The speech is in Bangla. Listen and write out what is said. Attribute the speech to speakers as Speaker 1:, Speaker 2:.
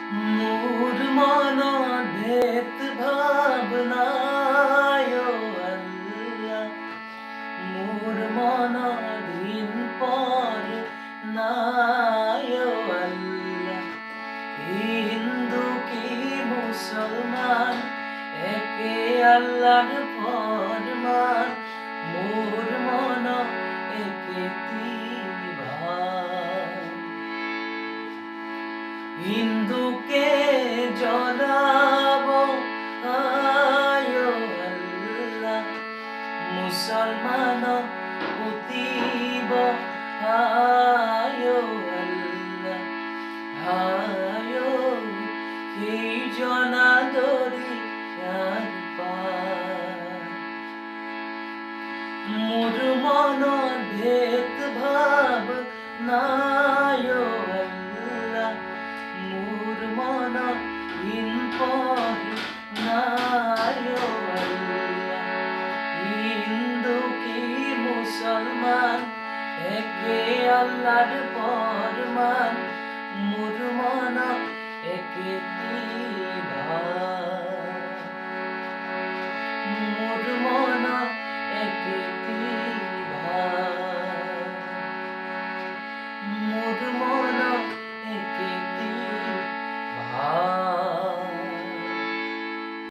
Speaker 1: মোর মন ভেদ ভাবনায় আল্লাহ, মোর মন দিন পর নাই আল্লাহ। হিন্দু কি মুসলমান একে আল্লাহর ফরমান, মোর মন একে তিন ভাই। হিন্দুকে জ্বলাবো আয় আল্লাহ, মুসলমান পুতিব আয় আল্লাহ। আয় এই জনা দরিয়ার পার, মোর মন ভেদ ভাব নাই আল্লাহ, মোর মন ইন পর নাই আল্লাহ। হিন্দু কি মুসলমান একে আল্লাহর ফরমান, মোর মন